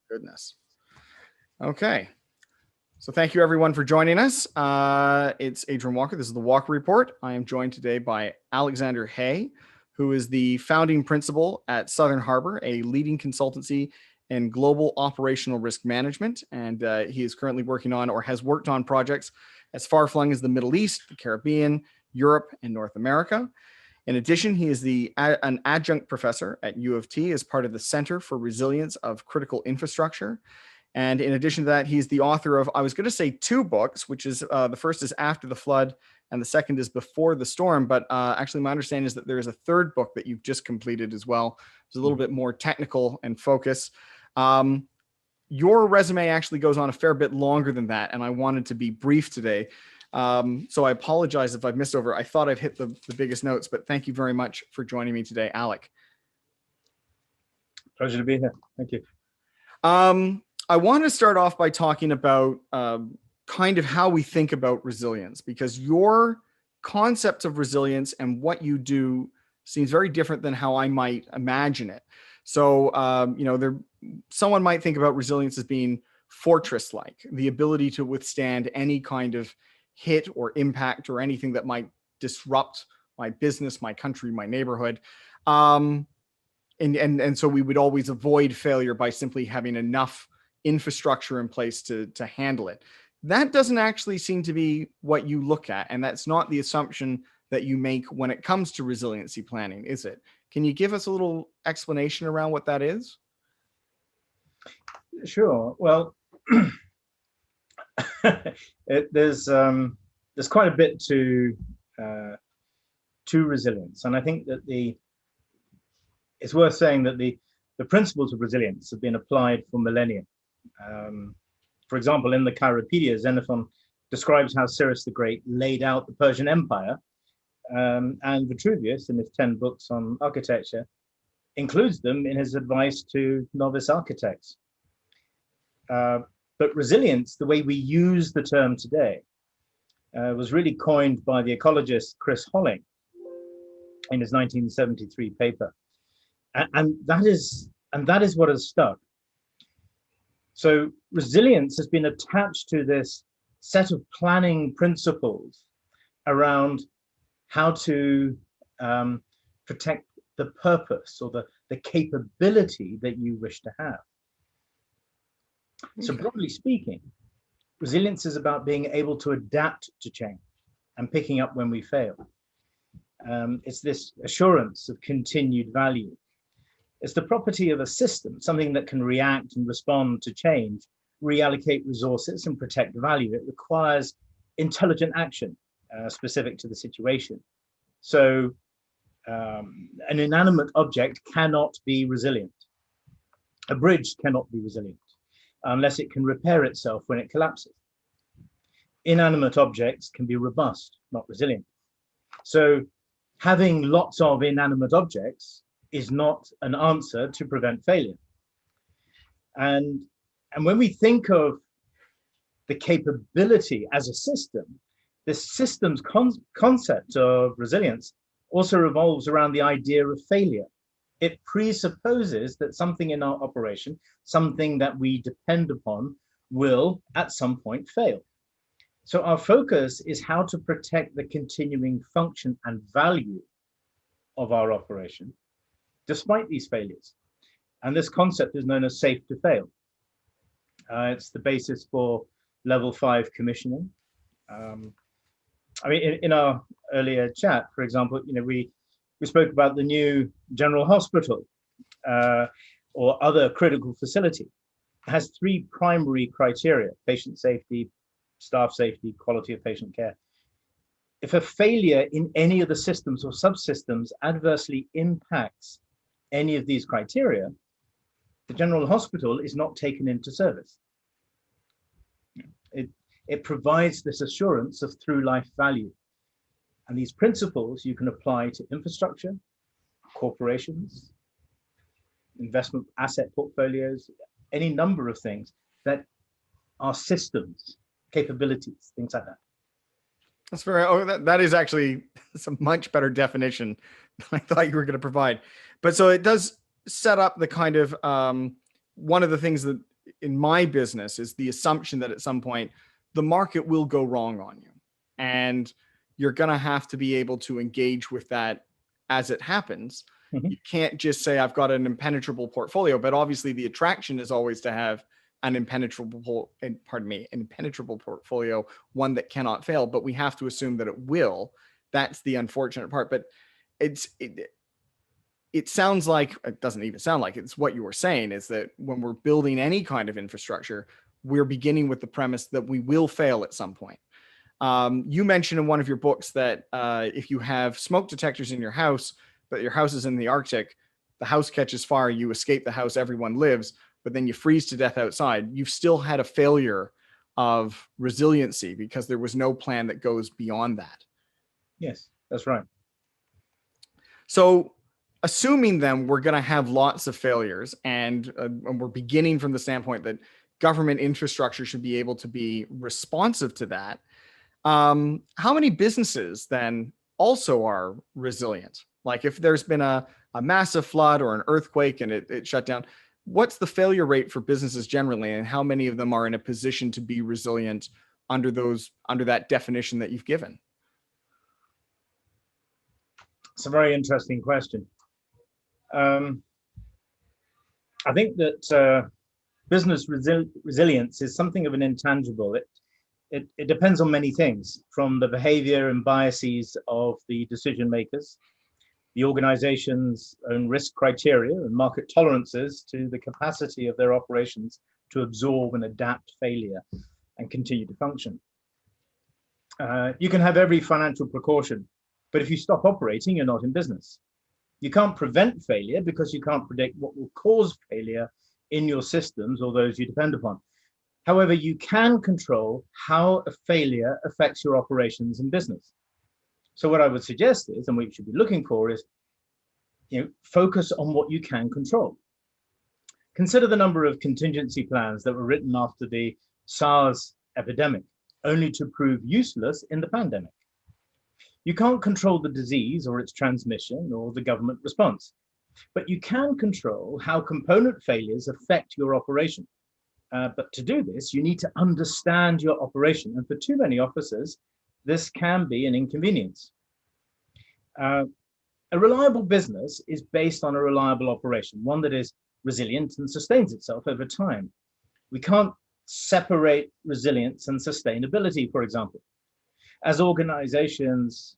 Goodness. Okay. So thank you everyone for joining us. It's Adrian Walker. This is the Walker Report. I am joined today by Alexander Hay, who is the founding principal at Southern Harbour, a leading consultancy in global operational risk management. And he is currently working on or has worked on projects as far-flung as the Middle East, the Caribbean, Europe, and North America. In addition, he is an adjunct professor at U of T as part of the Center for Resilience of Critical Infrastructure. And in addition to that, he's the author of, I was going to say 2 books, which is the first is After the Flood and the second is Before the Storm. But actually, my understanding is that there is a third book that you've just completed as well. It's a little bit more technical and focus. Your resume actually goes on a fair bit longer than that, and I wanted to be brief today. So I apologize if I've missed over. I thought I've hit the biggest notes, but thank you very much for joining me today, Alec. Pleasure to be here. Thank you. I want to start off by talking about kind of how we think about resilience, because your concept of resilience and what you do seems very different than how I might imagine it. So, someone might think about resilience as being fortress-like, the ability to withstand any kind of hit or impact or anything that might disrupt my business, my country, my neighborhood. And so we would always avoid failure by simply having enough infrastructure in place to handle it. That doesn't actually seem to be what you look at, and that's not the assumption that you make when it comes to resiliency planning, is it? Can you give us a little explanation around what that is? Sure. Well, there's quite a bit to resilience, and I think that it's worth saying that the principles of resilience have been applied for millennia. For example, in the Chiropedia, Xenophon describes how Cyrus the Great laid out the Persian Empire, and Vitruvius, in his 10 books on architecture, includes them in his advice to novice architects. But resilience, the way we use the term today, was really coined by the ecologist Chris Holling in his 1973 paper, and that is what has stuck. So resilience has been attached to this set of planning principles around how to protect the purpose or the capability that you wish to have. Okay. So broadly speaking, resilience is about being able to adapt to change and picking up when we fail. It's this assurance of continued value. It's the property of a system, something that can react and respond to change, reallocate resources and protect value. It requires intelligent action specific to the situation. So an inanimate object cannot be resilient. A bridge cannot be resilient unless it can repair itself when it collapses. Inanimate objects can be robust, not resilient. So having lots of inanimate objects is not an answer to prevent failure. And when we think of the capability as a system, this system's concept of resilience also revolves around the idea of failure. It presupposes that something in our operation, something that we depend upon, will at some point fail. So our focus is how to protect the continuing function and value of our operation despite these failures. And this concept is known as safe to fail. It's the basis for level 5 commissioning. In our earlier chat, for example, we spoke about the new general hospital or other critical facility. It has 3 primary criteria: patient safety, staff safety, quality of patient care. If a failure in any of the systems or subsystems adversely impacts any of these criteria, the general hospital is not taken into service. It provides this assurance of through life value. And these principles you can apply to infrastructure, corporations, investment asset portfolios, any number of things that are systems, capabilities, things like that. That's that is actually a much better definition than I thought you were going to provide. But so it does set up the kind of, one of the things that in my business is the assumption that at some point the market will go wrong on you, and you're going to have to be able to engage with that as it happens. Mhm. You can't just say I've got an impenetrable portfolio, but obviously the attraction is always to have an impenetrable portfolio, one that cannot fail, but we have to assume that it will. That's the unfortunate part. But it sounds like, it doesn't even sound like it's what you were saying, is that when we're building any kind of infrastructure, we're beginning with the premise that we will fail at some point. You mentioned in one of your books that if you have smoke detectors in your house, but your house is in the Arctic, the house catches fire, you escape the house, everyone lives, but then you freeze to death outside. You've still had a failure of resiliency because there was no plan that goes beyond that. Yes, that's right. So assuming then we're going to have lots of failures, and we're beginning from the standpoint that government infrastructure should be able to be responsive to that, how many businesses then also are resilient? Like if there's been a massive flood or an earthquake and it shut down, what's the failure rate for businesses generally, and how many of them are in a position to be resilient under that definition that you've given? It's a very interesting question. I think that business resilience is something of an intangible. It depends on many things, from the behavior and biases of the decision makers, the organization's own risk criteria and market tolerances, to the capacity of their operations to absorb and adapt failure and continue to function. You can have every financial precaution, but if you stop operating, you're not in business. You can't prevent failure because you can't predict what will cause failure in your systems or those you depend upon. However, you can control how a failure affects your operations and business. So what I would suggest is, and what you should be looking for is, focus on what you can control. Consider the number of contingency plans that were written after the SARS epidemic, only to prove useless in the pandemic. You can't control the disease or its transmission or the government response, but you can control how component failures affect your operation. But to do this, you need to understand your operation. And for too many officers, this can be an inconvenience. A reliable business is based on a reliable operation, one that is resilient and sustains itself over time. We can't separate resilience and sustainability, for example. As organizations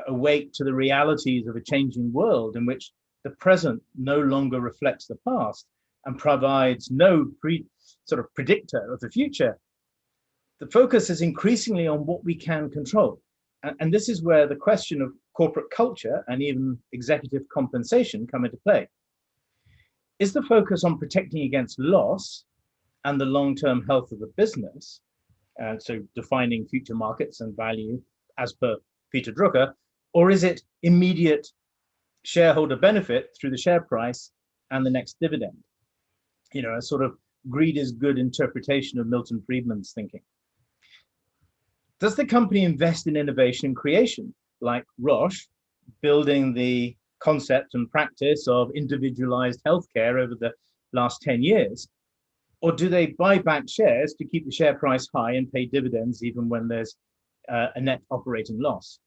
awake to the realities of a changing world in which the present no longer reflects the past and provides no predictor of the future, the focus is increasingly on what we can control. And this is where the question of corporate culture and even executive compensation come into play. Is the focus on protecting against loss and the long-term health of the business, so defining future markets and value as per Peter Drucker, or is it immediate shareholder benefit through the share price and the next dividend? A sort of greed is good interpretation of Milton Friedman's thinking. Does the company invest in innovation and creation, like Roche, building the concept and practice of individualized healthcare over the last 10 years? Or do they buy back shares to keep the share price high and pay dividends even when there's a net operating loss?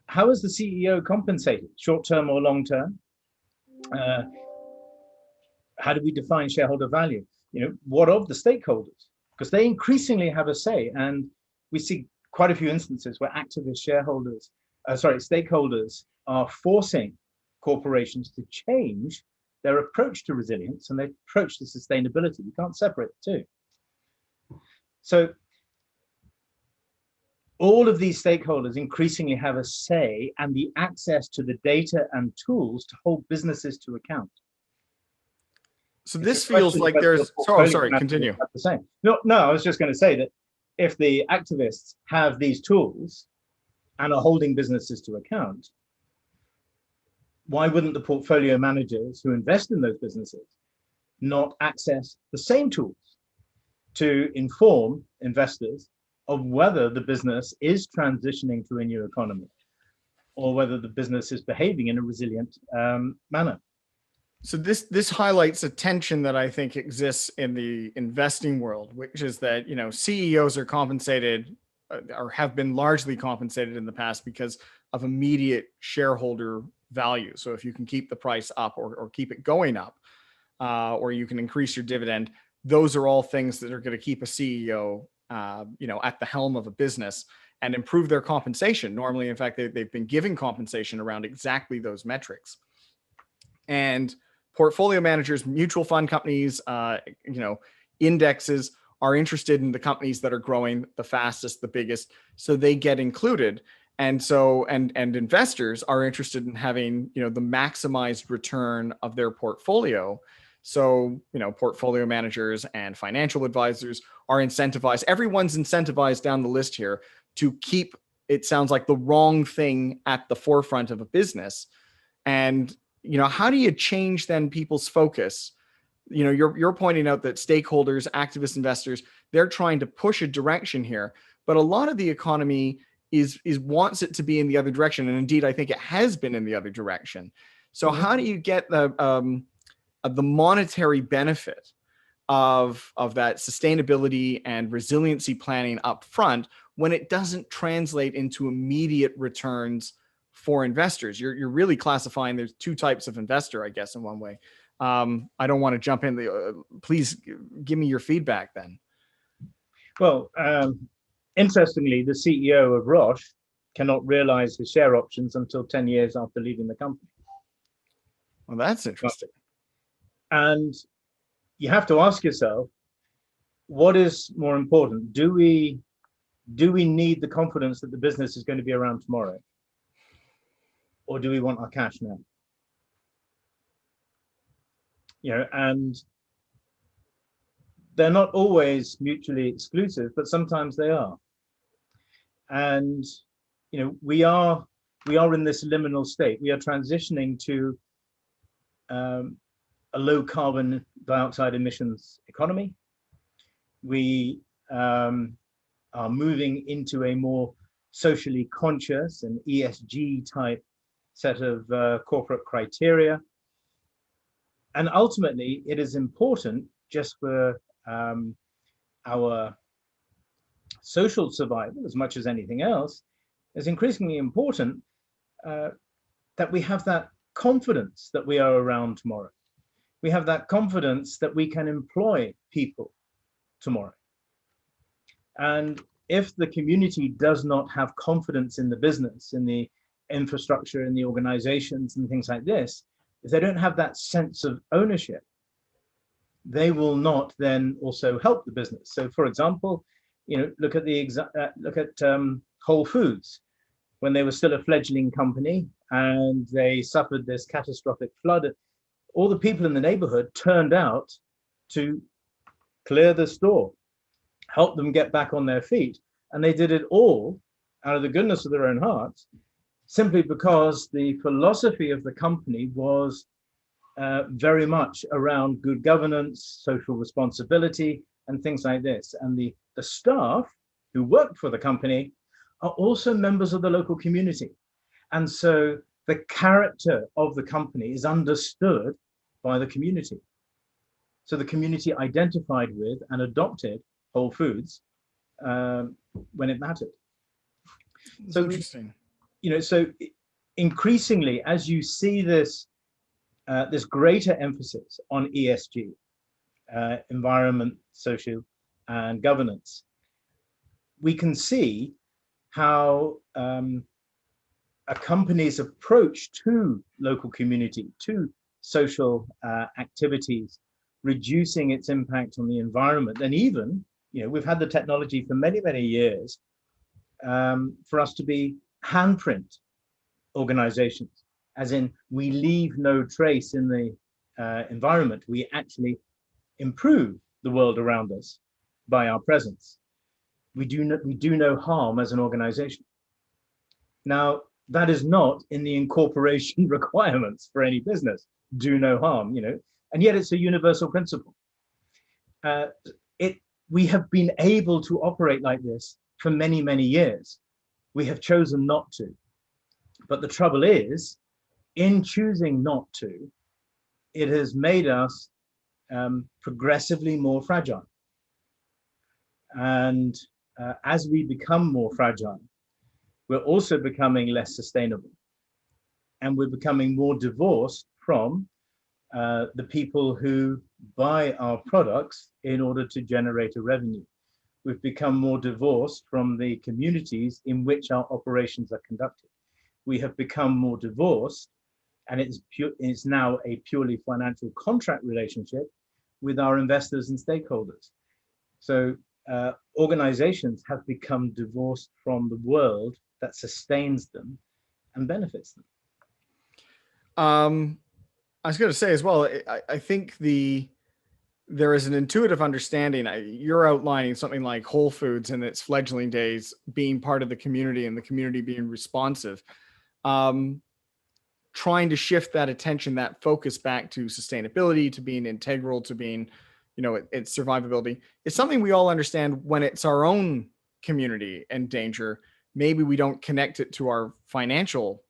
How is the CEO compensated, short-term or long-term? How do we define shareholder value? What of the stakeholders? Because they increasingly have a say, and we see quite a few instances where activist stakeholders are forcing corporations to change their approach to resilience and their approach to sustainability. We can't separate the two. So all of these stakeholders increasingly have a say and the access to the data and tools to hold businesses to account. So this feels like there's, sorry, continue. No, I was just going to say that if the activists have these tools and are holding businesses to account, why wouldn't the portfolio managers who invest in those businesses not access the same tools to inform investors of whether the business is transitioning to a new economy or whether the business is behaving in a resilient manner? So this highlights a tension that I think exists in the investing world, which is that, CEOs are compensated, or have been largely compensated in the past because of immediate shareholder value. So if you can keep the price up, or keep it going up, or you can increase your dividend, those are all things that are going to keep a CEO, at the helm of a business and improve their compensation. Normally, in fact, they've been giving compensation around exactly those metrics. And portfolio managers, mutual fund companies, indexes are interested in the companies that are growing the fastest, the biggest, so they get included. And so, and investors are interested in having, the maximized return of their portfolio. So, portfolio managers and financial advisors are incentivized. Everyone's incentivized down the list here to keep, it sounds like, the wrong thing at the forefront of a business. And how do you change then people's focus? You're pointing out that stakeholders, activist investors, they're trying to push a direction here, but a lot of the economy is wants it to be in the other direction, and indeed, I think it has been in the other direction. So, how do you get the monetary benefit of that sustainability and resiliency planning up front when it doesn't translate into immediate returns for investors? You're really classifying, there's two types of investor, I guess, in one way. I don't want to jump in. Please give me your feedback then. Well, interestingly, the CEO of Roche cannot realize his share options until 10 years after leaving the company. Well, that's interesting. And you have to ask yourself, what is more important? Do we need the confidence that the business is going to be around tomorrow? Or do we want our cash now? And they're not always mutually exclusive, but sometimes they are. And we are in this liminal state. We are transitioning to a low carbon dioxide emissions economy. We are moving into a more socially conscious and ESG type set of corporate criteria. And ultimately, it is important just for our social survival as much as anything else. It's increasingly important that we have that confidence that we are around tomorrow. We have that confidence that we can employ people tomorrow. And if the community does not have confidence in the business, in the infrastructure, in the organizations and things like this, if they don't have that sense of ownership, they will not then also help the business. So, for example, look at Whole Foods, when they were still a fledgling company and they suffered this catastrophic flood. All the people in the neighborhood turned out to clear the store, help them get back on their feet, and they did it all out of the goodness of their own hearts, simply because the philosophy of the company was very much around good governance, social responsibility, and things like this. And the staff who worked for the company are also members of the local community. And so the character of the company is understood by the community. So the community identified with and adopted Whole Foods when it mattered. So interesting. So increasingly, as you see this greater emphasis on ESG, environment, social, and governance, we can see how a company's approach to local community, to social activities, reducing its impact on the environment, and even, we've had the technology for many, many years for us to be handprint organizations, as in we leave no trace in the environment. We actually improve the world around us by our presence. We do no harm as an organization. Now, that is not in the incorporation requirements for any business. Do no harm, and yet it's a universal principle. We have been able to operate like this for many, many years. We have chosen not to. But the trouble is, in choosing not to, it has made us progressively more fragile. And as we become more fragile, we're also becoming less sustainable. And we're becoming more divorced from the people who buy our products in order to generate a revenue. We've become more divorced from the communities in which our operations are conducted. We have become more divorced, and it's now a purely financial contract relationship with our investors and stakeholders. So organizations have become divorced from the world that sustains them and benefits them. I was going to say as well, I think there is an intuitive understanding. You're outlining something like Whole Foods in its fledgling days being part of the community and the community being responsive. Trying to shift that attention, that focus back to sustainability, to being integral, to being, its survivability. It's something we all understand when it's our own community and danger. Maybe we don't connect it to our financial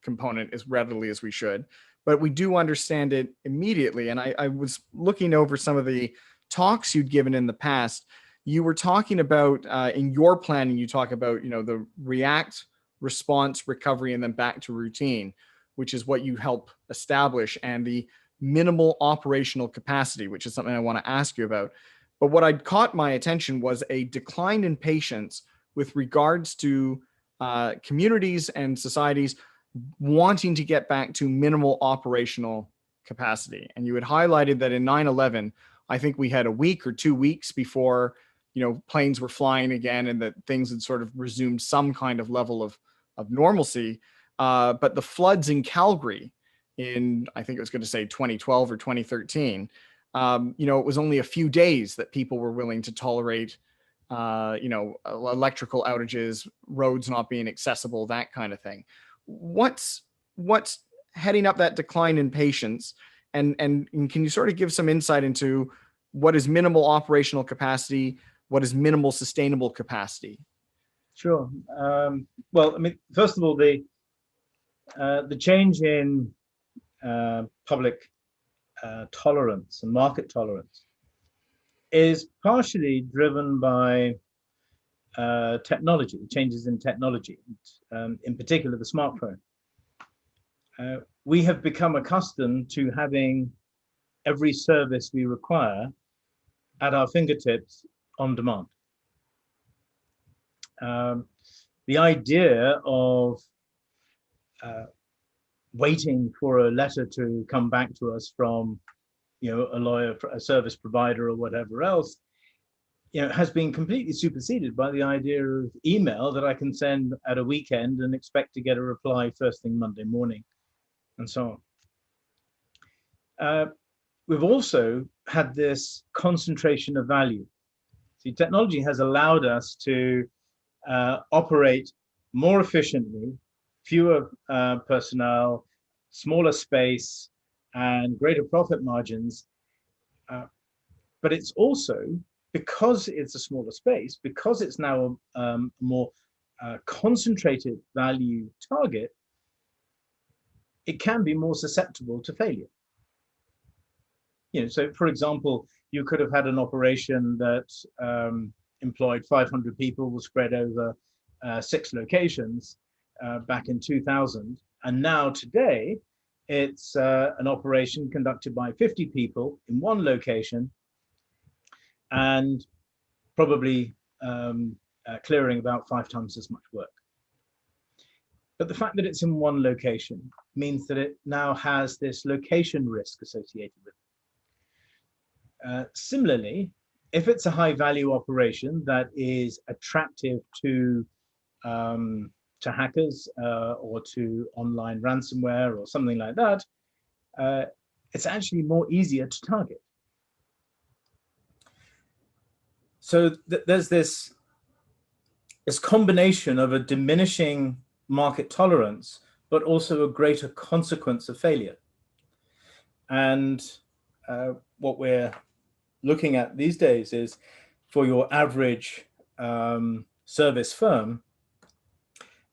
component as readily as we should, but we do understand it immediately. And I was looking over some of the talks you'd given in the past. You were talking about in your planning, you talk about, the react, response, recovery, and then back to routine, which is what you help establish, and the minimal operational capacity, which is something I want to ask you about. But what I'd caught my attention was a decline in patience with regards to communities and societies wanting to get back to minimal operational capacity. And you had highlighted that in 9/11, I think we had a week or 2 weeks before, planes were flying again and that things had sort of resumed some kind of level of normalcy. But the floods in Calgary in, I think it was going to say 2012 or 2013, it was only a few days that people were willing to tolerate, electrical outages, roads not being accessible, that kind of thing. What's heading up that decline in patience? And can you sort of give some insight into what is minimal operational capacity? What is minimal sustainable capacity? Sure. Well, I mean, first of all, the change in public tolerance and market tolerance is partially driven by technology, changes in technology, in particular the smartphone. We have become accustomed to having every service we require at our fingertips on demand. The idea of waiting for a letter to come back to us from, a lawyer, a service provider, or whatever else, has been completely superseded by the idea of email that I can send at a weekend and expect to get a reply first thing Monday morning, and so on. We've also had this concentration of value. See, technology has allowed us to operate more efficiently, fewer personnel, smaller space, and greater profit margins. But it's also, because it's a smaller space, because it's now a more concentrated value target, it can be more susceptible to failure. So for example, you could have had an operation that employed 500 people, was spread over 6 locations back in 2000. And now today, it's an operation conducted by 50 people in 1 location and probably clearing about 5 times as much work. But the fact that it's in 1 location means that it now has this location risk associated with it. Similarly, if it's a high value operation that is attractive to hackers or to online ransomware or something like that, it's actually more easier to target. So there's this combination of a diminishing market tolerance, but also a greater consequence of failure. And what we're looking at these days is, for your average service firm,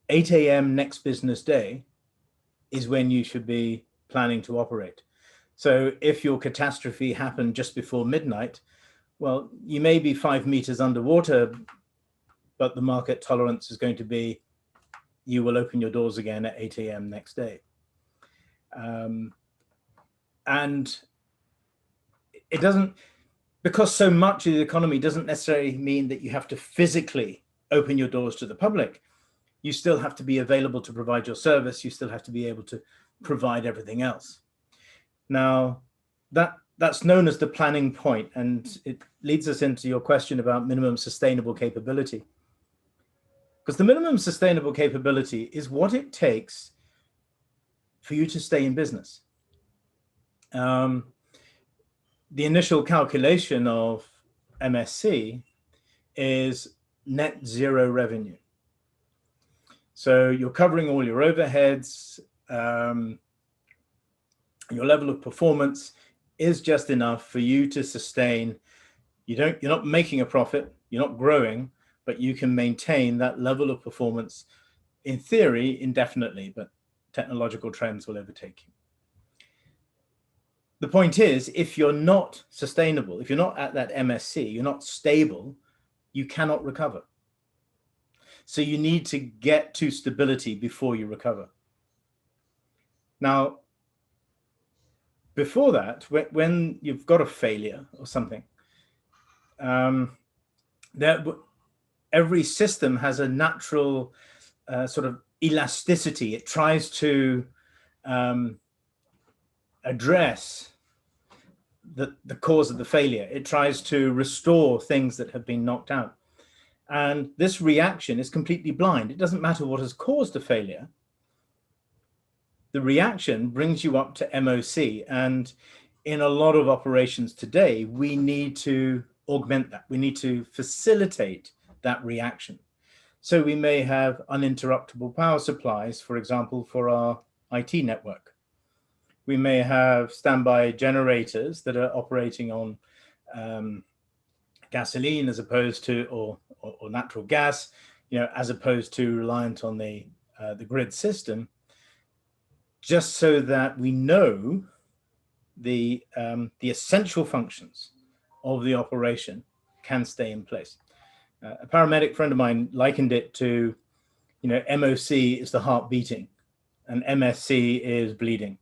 8 a.m. next business day is when you should be planning to operate. So if your catastrophe happened just before midnight, well, you may be 5 meters underwater, but the market tolerance is going to be you will open your doors again at 8 a.m. next day. And it doesn't, because so much of the economy doesn't necessarily mean that you have to physically open your doors to the public. You still have to be available to provide your service. You still have to be able to provide everything else. Now, that's known as the planning point, and it leads us into your question about minimum sustainable capability. Because the minimum sustainable capability is what it takes for you to stay in business. The initial calculation of MSC is net zero revenue. So you're covering all your overheads, your level of performance is just enough for you to sustain. You're not making a profit, you're not growing, but you can maintain that level of performance, in theory, indefinitely, but technological trends will overtake you. The point is, if you're not sustainable, if you're not at that MSC, you're not stable, you cannot recover. So you need to get to stability before you recover. Now, before that, when you've got a failure or something, every system has a natural sort of elasticity. It tries to address the cause of the failure. It tries to restore things that have been knocked out. And this reaction is completely blind. It doesn't matter what has caused a failure. The reaction brings you up to MOC. And in a lot of operations today, we need to augment that. We need to facilitate that reaction. So we may have uninterruptible power supplies, for example, for our IT network. We may have standby generators that are operating on gasoline as opposed to, or natural gas, as opposed to reliant on the grid system, just so that we know the essential functions of the operation can stay in place. A paramedic friend of mine likened it to, MOC is the heart beating and MSC is bleeding.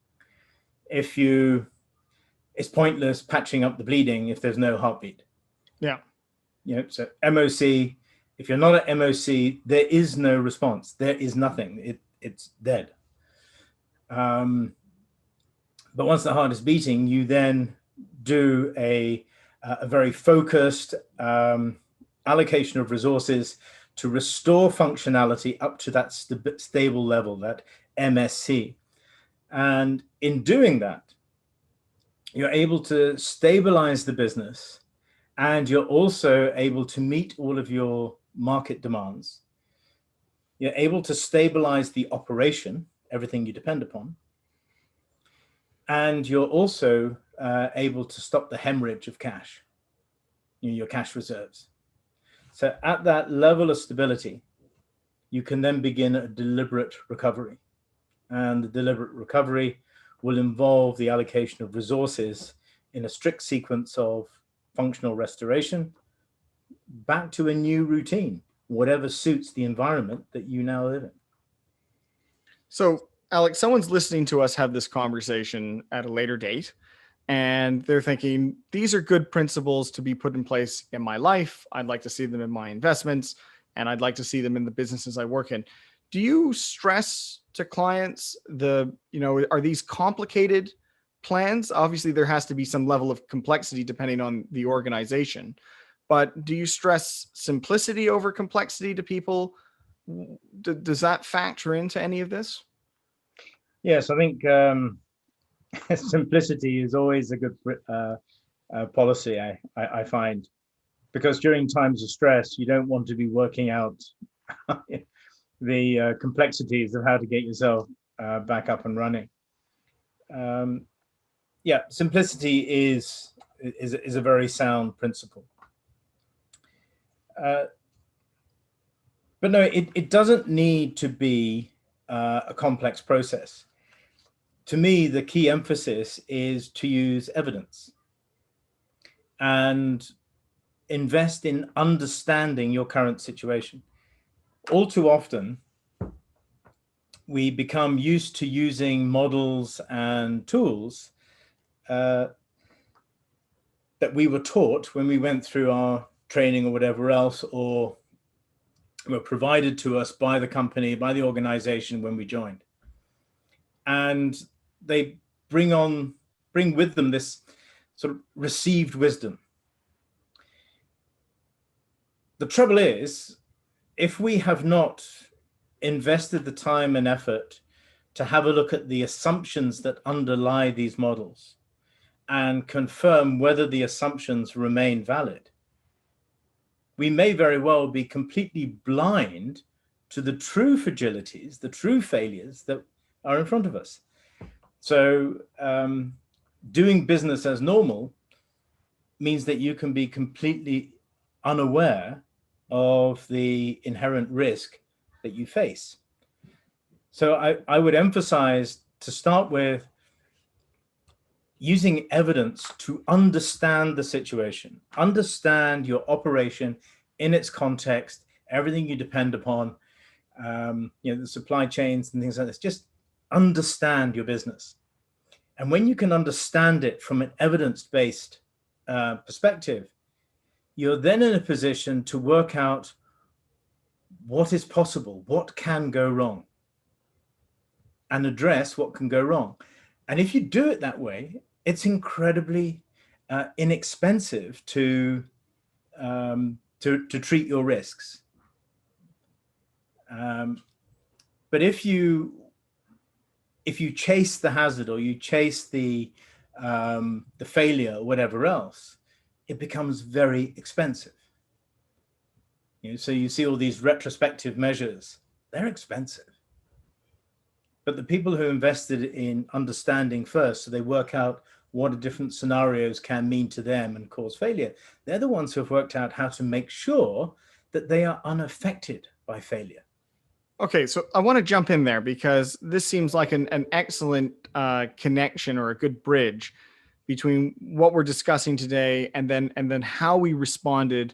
It's pointless patching up the bleeding if there's no heartbeat. Yeah. So MOC, if you're not at MOC, there is no response. There is nothing. It's dead. But once the heart is beating, you then do a very focused allocation of resources to restore functionality up to that stable level, that MSC. And in doing that, you're able to stabilize the business, and you're also able to meet all of your market demands. You're able to stabilize the operation, everything you depend upon. And you're also able to stop the hemorrhage of cash, your cash reserves. So at that level of stability, you can then begin a deliberate recovery. And the deliberate recovery will involve the allocation of resources in a strict sequence of functional restoration back to a new routine, whatever suits the environment that you now live in. So, Alex, someone's listening to us have this conversation at a later date, and they're thinking, these are good principles to be put in place in my life. I'd like to see them in my investments, and I'd like to see them in the businesses I work in. Do you stress to clients are these complicated plans? Obviously, there has to be some level of complexity depending on the organization, but do you stress simplicity over complexity to people? Does that factor into any of this? Yes, I think simplicity is always a good policy, I find, because during times of stress, you don't want to be working out the complexities of how to get yourself back up and running. Simplicity is a very sound principle. But no, it doesn't need to be a complex process. to me, the key emphasis is to use evidence and invest in understanding your current situation. All too often, we become used to using models and tools that we were taught when we went through our training or whatever else, or were provided to us by the company, by the organization when we joined. And they bring with them this sort of received wisdom. The trouble is, if we have not invested the time and effort to have a look at the assumptions that underlie these models and confirm whether the assumptions remain valid, we may very well be completely blind to the true fragilities, the true failures that are in front of us. So doing business as normal means that you can be completely unaware of the inherent risk that you face. So I would emphasize, to start with, using evidence to understand the situation, understand your operation in its context, everything you depend upon, the supply chains and things like this. Just understand your business. And when you can understand it from an evidence-based perspective, you're then in a position to work out what is possible, what can go wrong, and address what can go wrong. And if you do it that way, it's incredibly inexpensive to treat your risks. But if you chase the hazard, or you chase the failure or whatever else, it becomes very expensive. So you see all these retrospective measures, they're expensive. But the people who invested in understanding first, so they work out what the different scenarios can mean to them and cause failure, they're the ones who have worked out how to make sure that they are unaffected by failure. Okay, so I want to jump in there, because this seems like an excellent connection, or a good bridge between what we're discussing today and then how we responded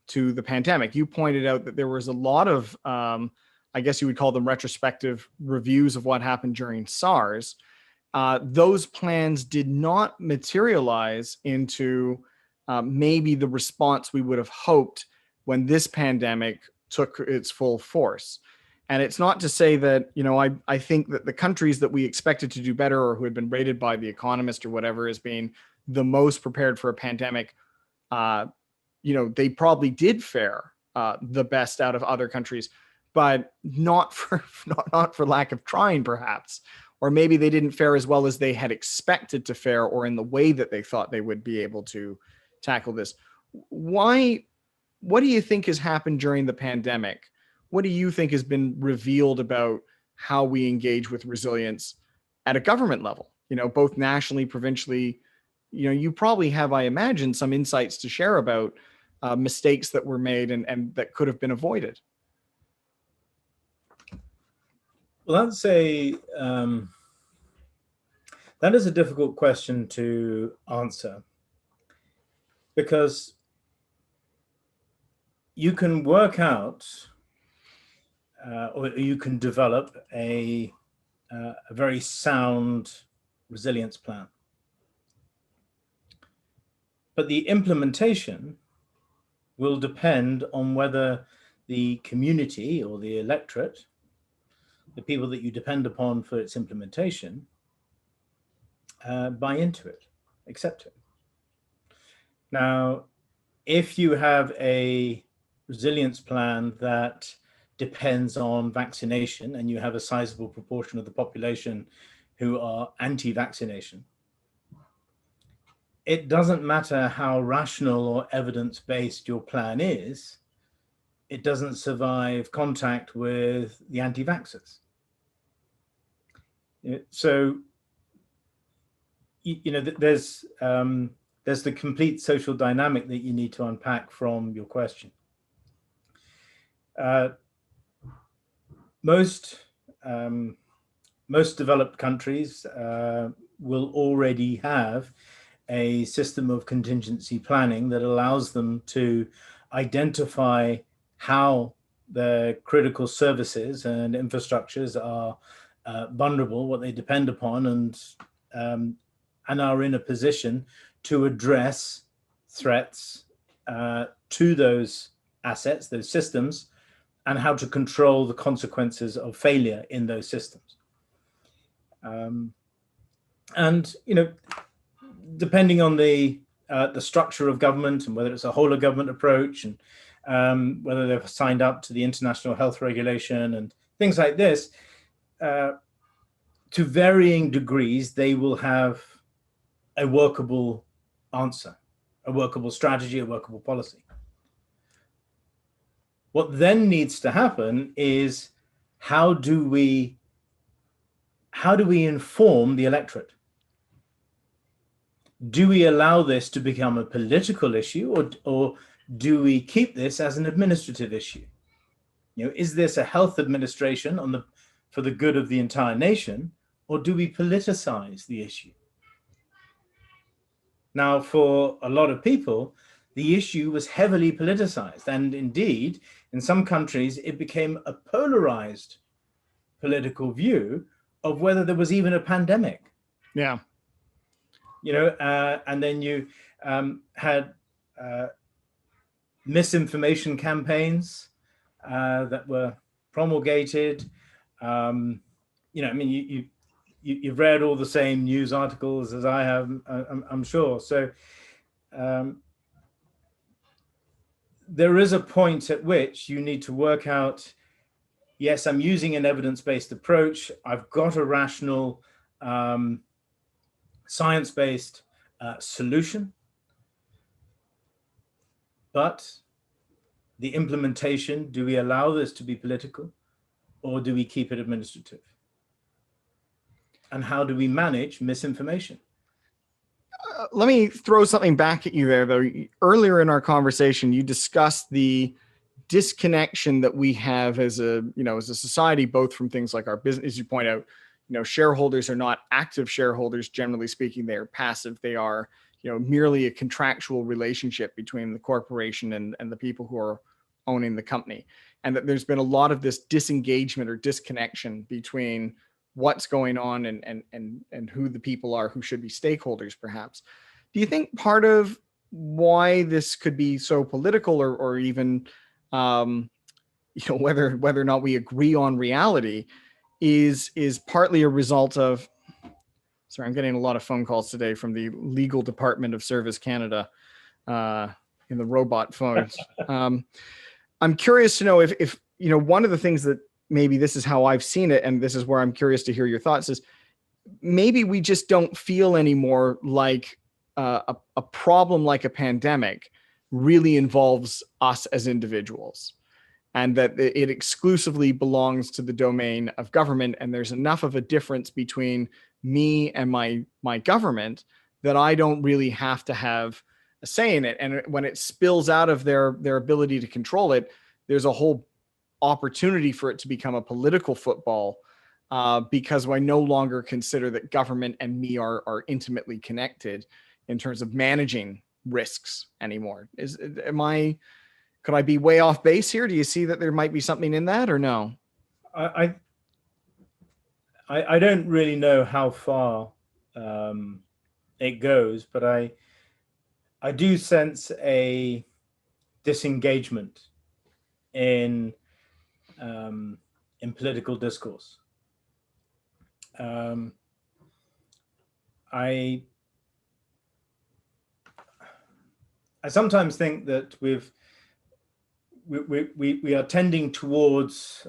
to the pandemic. You pointed out that there was a lot of, I guess you would call them retrospective reviews of what happened during SARS. Those plans did not materialize into maybe the response we would have hoped when this pandemic took its full force. And it's not to say that, I think that the countries that we expected to do better, or who had been rated by The Economist or whatever as being the most prepared for a pandemic, they probably did fare the best out of other countries, but not for lack of trying, perhaps. Or maybe they didn't fare as well as they had expected to fare, or in the way that they thought they would be able to tackle this. What do you think has happened during the pandemic? What do you think has been revealed about how we engage with resilience at a government level, both nationally, provincially? You probably have, I imagine, some insights to share about mistakes that were made and that could have been avoided. Well, that is a difficult question to answer, because you can work out or you can develop a very sound resilience plan. But the implementation will depend on whether the community or the electorate, the people that you depend upon for its implementation, buy into it, accept it. Now, if you have a resilience plan that depends on vaccination, and you have a sizable proportion of the population who are anti-vaccination, it doesn't matter how rational or evidence-based your plan is, it doesn't survive contact with the anti-vaxxers. So, there's the complete social dynamic that you need to unpack from your question. Most most developed countries will already have a system of contingency planning that allows them to identify how the critical services and infrastructures are vulnerable, what they depend upon, and are in a position to address threats to those assets, those systems, and how to control the consequences of failure in those systems. And depending on the structure of government and whether it's a whole of government approach, and whether they've signed up to the international health regulation and things like this, to varying degrees, they will have a workable answer, a workable strategy, a workable policy. What then needs to happen is how do we inform the electorate? Do we allow this to become a political issue, or do we keep this as an administrative issue? Is this a health administration for the good of the entire nation, or do we politicize the issue? Now, for a lot of people, the issue was heavily politicized, and indeed, in some countries, it became a polarized political view of whether there was even a pandemic. Yeah. And then you had misinformation campaigns that were promulgated. You've read all the same news articles as I have, I'm sure. So there is a point at which you need to work out, yes, I'm using an evidence-based approach. I've got a rational, science-based solution, but the implementation, do we allow this to be political, or do we keep it administrative? And how do we manage misinformation? Let me throw something back at you there, though. Earlier in our conversation, you discussed the disconnection that we have as a society, both from things like our business. As you point out, shareholders are not active shareholders. Generally speaking, they are passive. They are, merely a contractual relationship between the corporation and the people who are owning the company. And that there's been a lot of this disengagement or disconnection between what's going on and who the people are who should be stakeholders, perhaps. Do you think part of why this could be so political, or even whether or not we agree on reality, is partly a result of, sorry, I'm getting a lot of phone calls today from the legal department of Service Canada in the robot phones. I'm curious to know if one of the things that, maybe this is how I've seen it, and this is where I'm curious to hear your thoughts, is maybe we just don't feel anymore like a problem like a pandemic really involves us as individuals, and that it exclusively belongs to the domain of government. And there's enough of a difference between me and my government that I don't really have to have a say in it. And when it spills out of their ability to control it, there's a whole opportunity for it to become a political football, because I no longer consider that government and me are intimately connected in terms of managing risks anymore. Could I be way off base here? Do you see that there might be something in that, or no? I don't really know how far it goes, but I do sense a disengagement in political discourse. I sometimes think that we are tending towards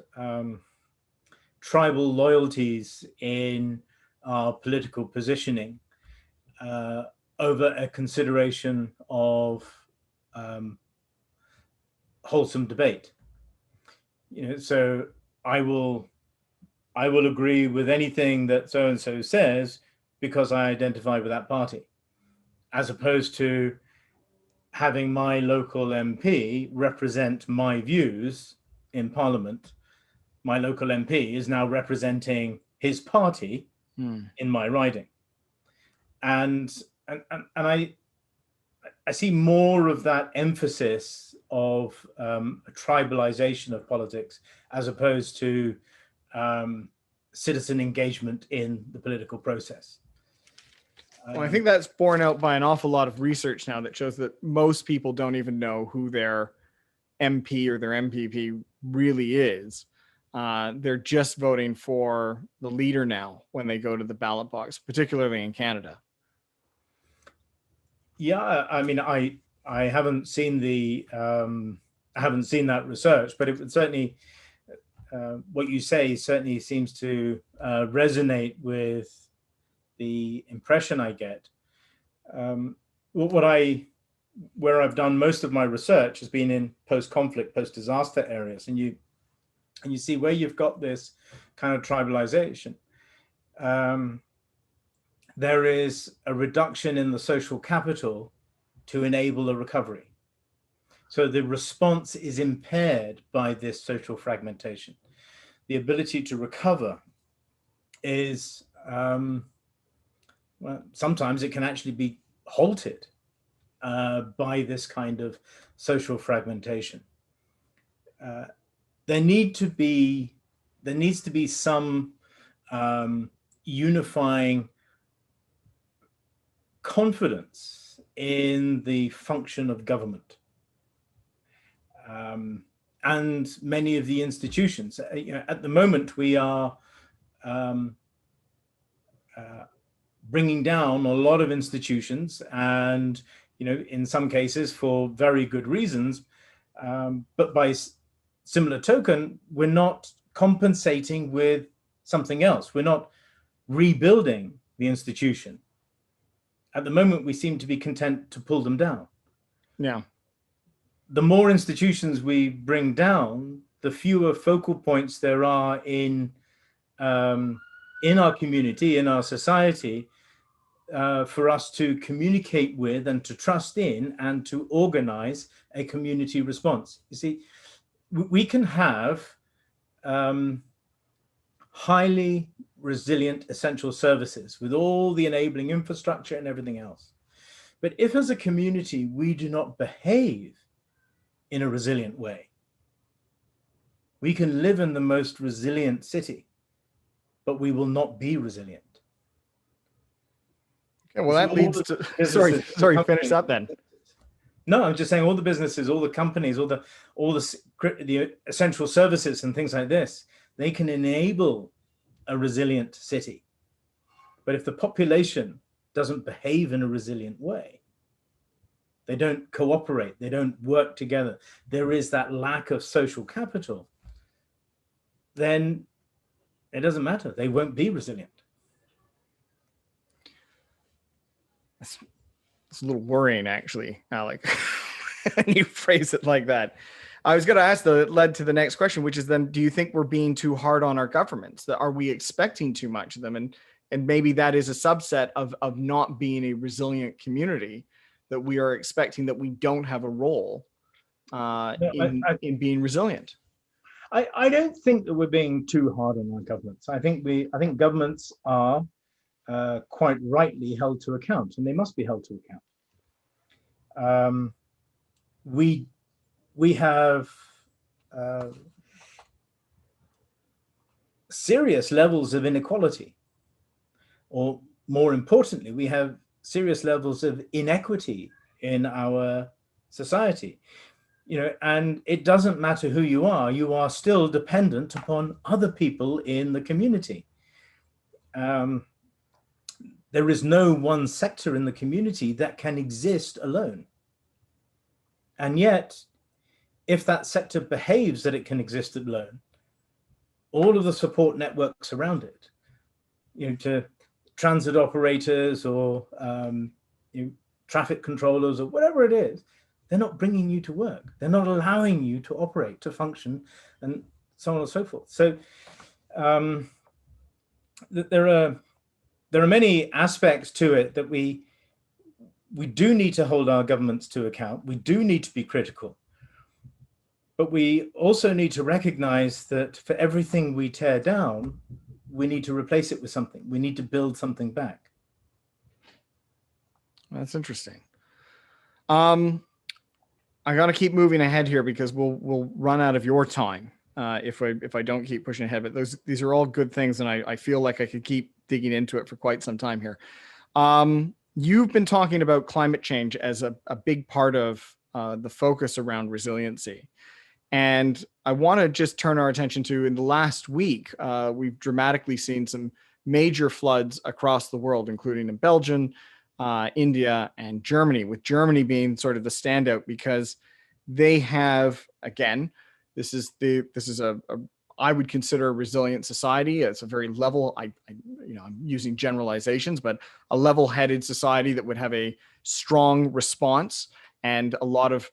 tribal loyalties in our political positioning over a consideration of wholesome debate. So I will agree with anything that so and so says because I identify with that party, as opposed to having my local MP represent my views in Parliament. My local MP is now representing his party Hmm. in my riding. And I see more of that emphasis of a tribalization of politics as opposed to citizen engagement in the political process. Well, I think that's borne out by an awful lot of research now that shows that most people don't even know who their MP or their MPP really is. They're just voting for the leader now when they go to the ballot box, particularly in Canada. Yeah, I mean, I haven't seen the I haven't seen that research, but it would certainly what you say certainly seems to resonate with the impression I get. Where I've done most of my research has been in post-conflict, post-disaster areas, and you see where you've got this kind of tribalization. There is a reduction in the social capital to enable a recovery. So the response is impaired by this social fragmentation. The ability to recover is, well, sometimes it can actually be halted by this kind of social fragmentation. There needs to be some unifying confidence in the function of government and many of the institutions. At the moment, we are bringing down a lot of institutions, and in some cases for very good reasons. But by similar token, we're not compensating with something else. We're not rebuilding the institution. At the moment, we seem to be content to pull them down. Yeah. The more institutions we bring down, the fewer focal points there are in our community, in our society, for us to communicate with and to trust in and to organize a community response. You see, we can have highly resilient essential services with all the enabling infrastructure and everything else. But if as a community we do not behave in a resilient way, we can live in the most resilient city, but we will not be resilient. Okay, well, that leads to sorry, finish that then. No, I'm just saying all the businesses, all the companies, all the essential services and things like this, they can enable a resilient city. But if the population doesn't behave in a resilient way, they don't cooperate, they don't work together, there is that lack of social capital, then it doesn't matter. They won't be resilient. It's a little worrying, actually, Alec, when you phrase it like that. I was going to ask, though, it led to the next question, which is then, do you think we're being too hard on our governments? Are we expecting too much of them? And maybe that is a subset of not being a resilient community, that we are expecting that we don't have a role in being resilient. I don't think that we're being too hard on our governments. I think governments are quite rightly held to account, and they must be held to account. We have serious levels of inequality, or more importantly, we have serious levels of inequity in our society. And it doesn't matter who you are still dependent upon other people in the community. There is no one sector in the community that can exist alone. And yet, if that sector behaves that it can exist alone, all of the support networks around it, to transit operators or traffic controllers or whatever it is, they're not bringing you to work. They're not allowing you to operate, to function, and so on and so forth. So there are many aspects to it that we do need to hold our governments to account. We do need to be critical. But we also need to recognize that for everything we tear down, we need to replace it with something. We need to build something back. That's interesting. I got to keep moving ahead here because we'll run out of your time if I don't keep pushing ahead. But these are all good things, and I feel like I could keep digging into it for quite some time here. You've been talking about climate change as a big part of the focus around resiliency. And I want to just turn our attention to, in the last week, we've dramatically seen some major floods across the world, including in Belgium, India, and Germany, with Germany being sort of the standout because they have, again, this is a I would consider a resilient society. It's a very level, I'm using generalizations, but a level-headed society that would have a strong response and a lot of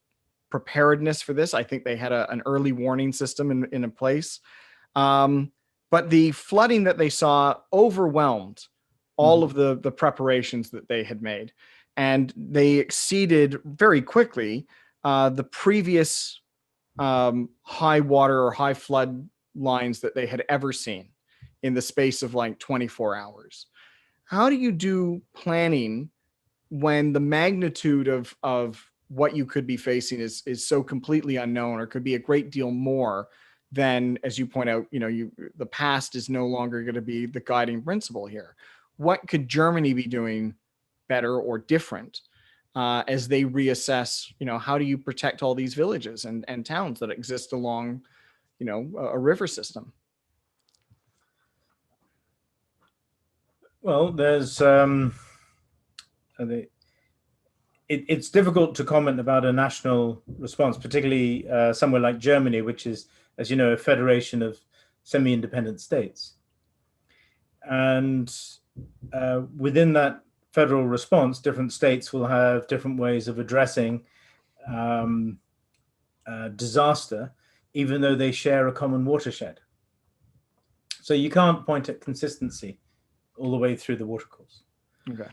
preparedness for this. I think they had an early warning system in a place. But the flooding that they saw overwhelmed all of the preparations that they had made. And they exceeded very quickly the previous high water or high flood lines that they had ever seen in the space of like 24 hours. How do you do planning when the magnitude of what you could be facing is so completely unknown, or could be a great deal more than, as you point out, the past is no longer going to be the guiding principle here? What could Germany be doing better or different as they reassess, how do you protect all these villages and towns that exist along, a river system? Well, there's it's difficult to comment about a national response, particularly somewhere like Germany, which is, as you know, a federation of semi-independent states. And within that federal response, different states will have different ways of addressing disaster, even though they share a common watershed. So you can't point at consistency all the way through the watercourse. Okay.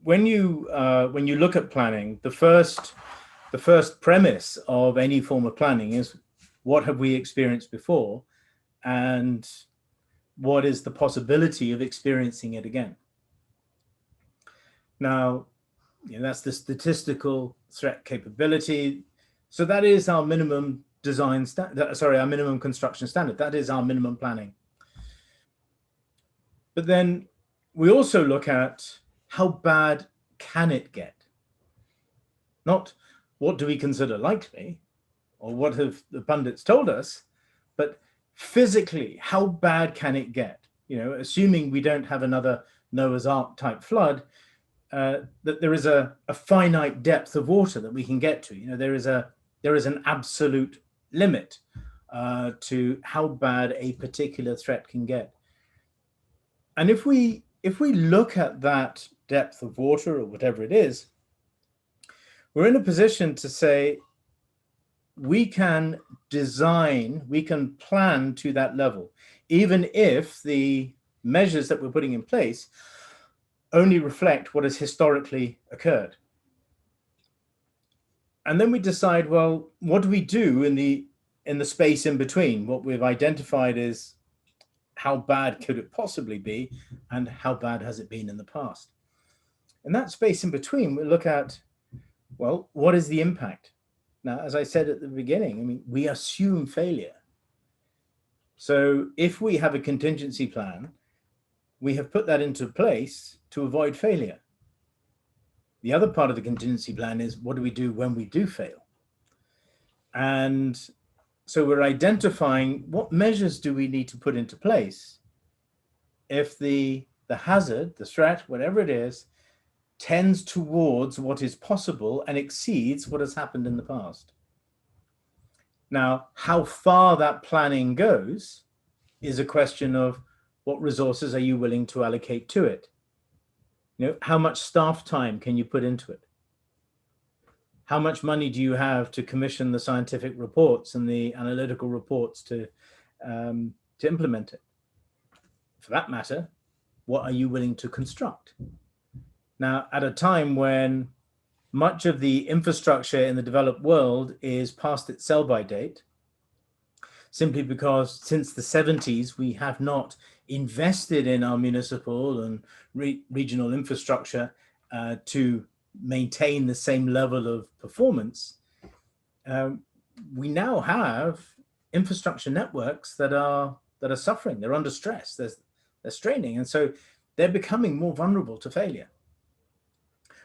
When you look at planning, the first premise of any form of planning is, what have we experienced before, and what is the possibility of experiencing it again? Now, that's the statistical threat capability. So that is our minimum our minimum construction standard. That is our minimum planning. But then we also look at, how bad can it get? Not what do we consider likely, or what have the pundits told us, but physically, how bad can it get? Assuming we don't have another Noah's Ark type flood, that there is a finite depth of water that we can get to. There is an absolute limit to how bad a particular threat can get. And if we look at that depth of water, or whatever it is, we're in a position to say, we can design, we can plan to that level, even if the measures that we're putting in place only reflect what has historically occurred. And then we decide, well, what do we do in the space in between? What we've identified is, how bad could it possibly be, and how bad has it been in the past? In that space in between, we look at, well, what is the impact? Now, as I said at the beginning, we assume failure. So if we have a contingency plan, we have put that into place to avoid failure. The other part of the contingency plan is, what do we do when we do fail? And so we're identifying, what measures do we need to put into place if the hazard, the threat, whatever it is, tends towards what is possible and exceeds what has happened in the past. Now, how far that planning goes is a question of, what resources are you willing to allocate to it? How much staff time can you put into it? How much money do you have to commission the scientific reports and the analytical reports to implement it? For that matter, what are you willing to construct? Now, at a time when much of the infrastructure in the developed world is past its sell-by date, simply because since the 70s, we have not invested in our municipal and regional infrastructure to maintain the same level of performance. We now have infrastructure networks that are suffering. They're under stress. They're straining, and so they're becoming more vulnerable to failure.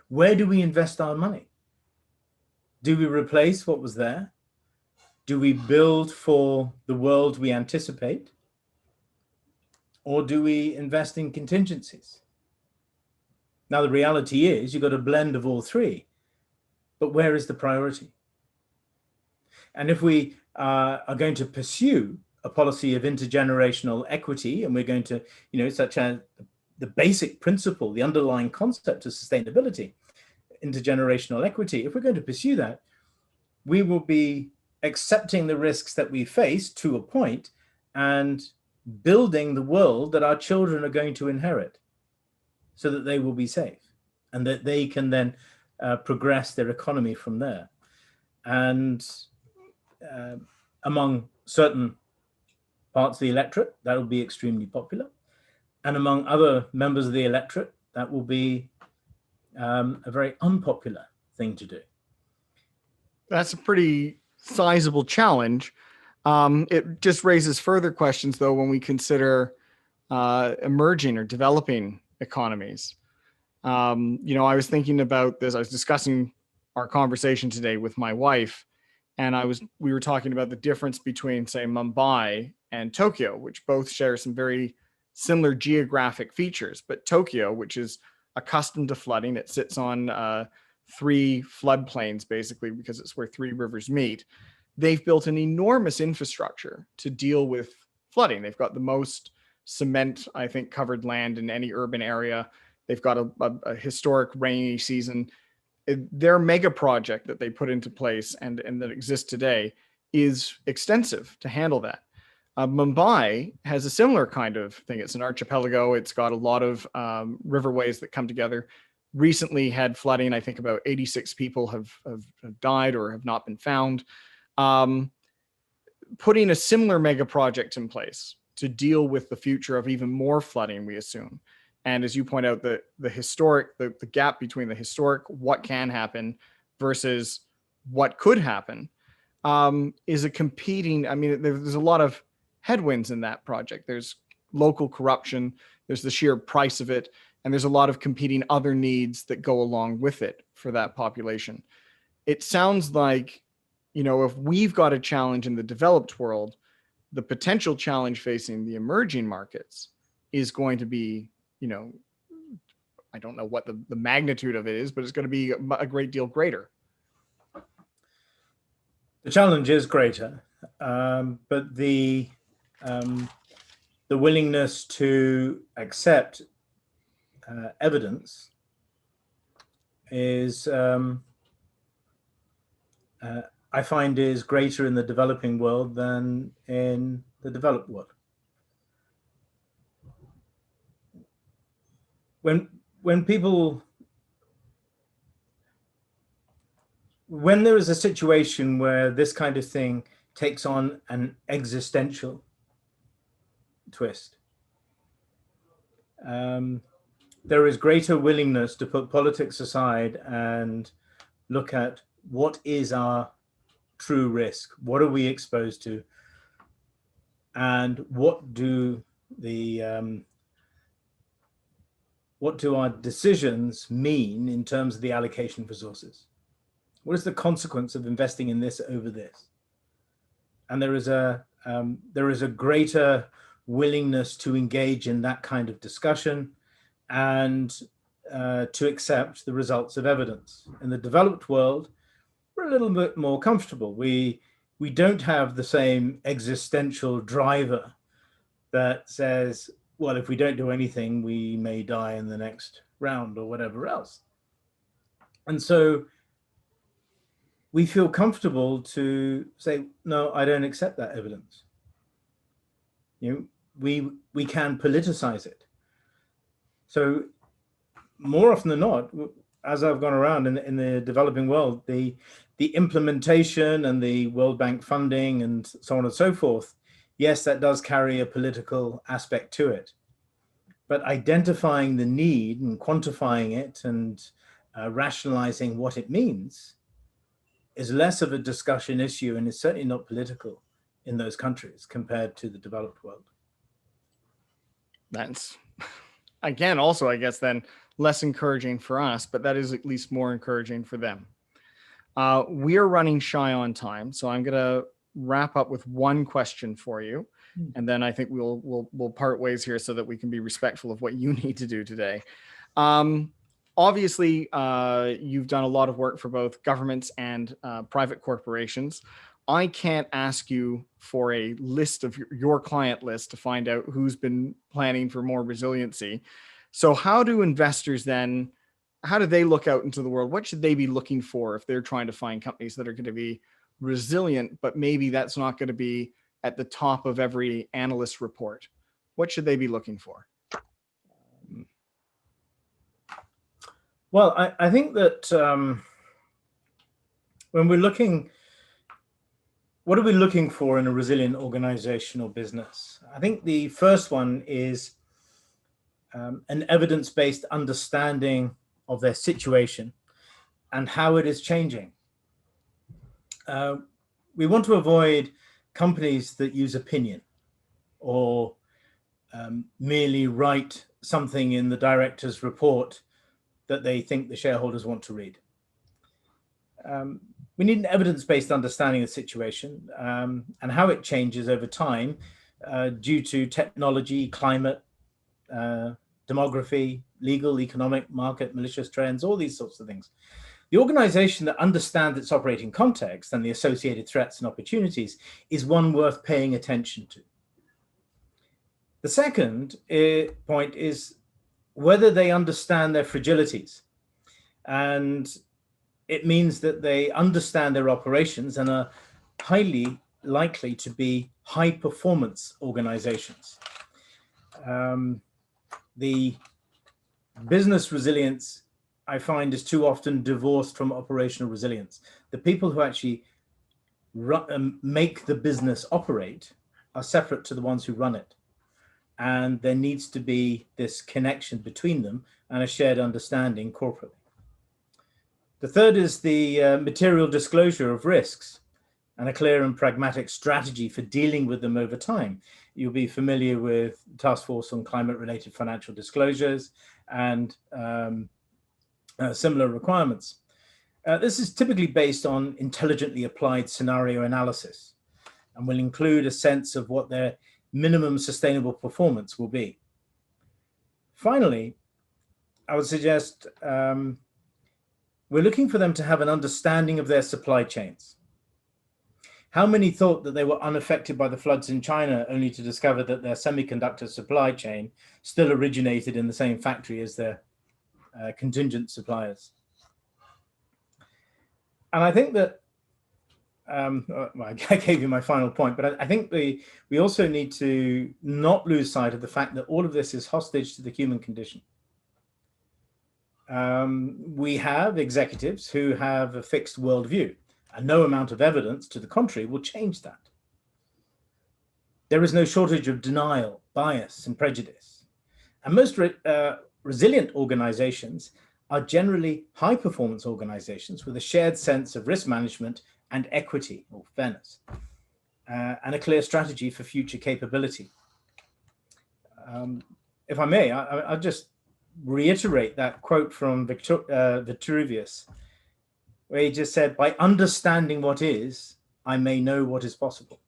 Where do we invest our money? Do we replace what was there? Do we build for the world we anticipate? Or do we invest in contingencies? Now, the reality is you've got a blend of all three, but where is the priority? And if we are going to pursue a policy of intergenerational equity, and we're going to, such as the basic principle, the underlying concept of sustainability, intergenerational equity, if we're going to pursue that, we will be accepting the risks that we face to a point and building the world that our children are going to inherit so that they will be safe and that they can then progress their economy from there. And among certain parts of the electorate, that will be extremely popular. And among other members of the electorate, that will be a very unpopular thing to do. That's a pretty sizable challenge. It just raises further questions, though, when we consider emerging or developing economies. I was thinking about this. I was discussing our conversation today with my wife, and we were talking about the difference between, say, Mumbai and Tokyo, which both share some very similar geographic features. But Tokyo, which is accustomed to flooding, it sits on 3 floodplains, basically, because it's where 3 rivers meet. They've built an enormous infrastructure to deal with flooding. They've got the most cement, I think, covered land in any urban area. They've got a historic rainy season. Their mega project that they put into place and that exists today is extensive to handle that. Mumbai has a similar kind of thing. It's an archipelago. It's got a lot of riverways that come together. Recently had flooding. I think about 86 people have died or have not been found. Putting a similar mega project in place to deal with the future of even more flooding, we assume. And as you point out, the gap between the historic, what can happen versus what could happen, is a competing. There's a lot of headwinds in that project. There's local corruption. There's the sheer price of it. And there's a lot of competing other needs that go along with it for that population. It sounds like, if we've got a challenge in the developed world, the potential challenge facing the emerging markets is going to be, I don't know what the magnitude of it is, but it's going to be a great deal greater. The challenge is greater, but the willingness to accept evidence is, I find, is greater in the developing world than in the developed world. When there is a situation where this kind of thing takes on an existential twist, there is greater willingness to put politics aside and look at what is our true risk, what are we exposed to, and what do our decisions mean in terms of the allocation of resources? What is the consequence of investing in this over this? And there is a greater willingness to engage in that kind of discussion and to accept the results of evidence. In the developed world, we're a little bit more comfortable. We don't have the same existential driver that says, well, if we don't do anything, we may die in the next round or whatever else. And so we feel comfortable to say, no, I don't accept that evidence. We can politicize it. So more often than not, as I've gone around in the developing world, the The implementation and the World Bank funding and so on and so forth, yes, that does carry a political aspect to it. But identifying the need and quantifying it and rationalizing what it means is less of a discussion issue, and is certainly not political in those countries compared to the developed world. That's, again, also, I guess, then less encouraging for us, but that is at least more encouraging for them. We are running shy on time, so I'm going to wrap up with one question for you, and then I think we'll part ways here so that we can be respectful of what you need to do today. Obviously, you've done a lot of work for both governments and private corporations. I can't ask you for a list of your client list to find out who's been planning for more resiliency. So how do investors then, how do they look out into the world? What should they be looking for if they're trying to find companies that are going to be resilient, but maybe that's not going to be at the top of every analyst report? What should they be looking for? Well, I think that when we're looking, what are we looking for in a resilient organization or business? I think the first one is an evidence-based understanding of their situation and how it is changing. We want to avoid companies that use opinion or merely write something in the director's report that they think the shareholders want to read. We need an evidence-based understanding of the situation and how it changes over time due to technology, climate, demography, legal, economic, market, malicious trends, all these sorts of things. The organization that understands its operating context and the associated threats and opportunities is one worth paying attention to. The second point is whether they understand their fragilities. And it means that they understand their operations and are highly likely to be high performance organizations. The business resilience, I find, is too often divorced from operational resilience. The people who actually make the business operate are separate to the ones who run it. And there needs to be this connection between them and a shared understanding corporately. The third is the material disclosure of risks and a clear and pragmatic strategy for dealing with them over time. You'll be familiar with Task Force on Climate-Related Financial Disclosures and similar requirements. This is typically based on intelligently applied scenario analysis and will include a sense of what their minimum sustainable performance will be. Finally, I would suggest we're looking for them to have an understanding of their supply chains. How many thought that they were unaffected by the floods in China only to discover that their semiconductor supply chain still originated in the same factory as their contingent suppliers? And I think that, I gave you my final point, but I think we also need to not lose sight of the fact that all of this is hostage to the human condition. We have executives who have a fixed worldview, and no amount of evidence to the contrary will change that. There is no shortage of denial, bias, and prejudice. And most resilient organizations are generally high-performance organizations with a shared sense of risk management and equity or fairness, and a clear strategy for future capability. If I may, I'll just reiterate that quote from Vitruvius, where he just said, "By understanding what is, I may know what is possible."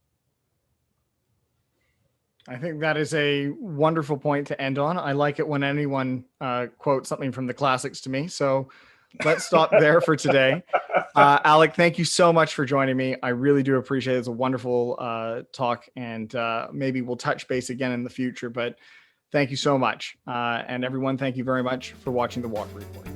I think that is a wonderful point to end on. I like it when anyone quotes something from the classics to me. So let's stop there for today. Alec, thank you so much for joining me. I really do appreciate it. It's a wonderful talk, and maybe we'll touch base again in the future, but thank you so much. And everyone, thank you very much for watching the Walker Report.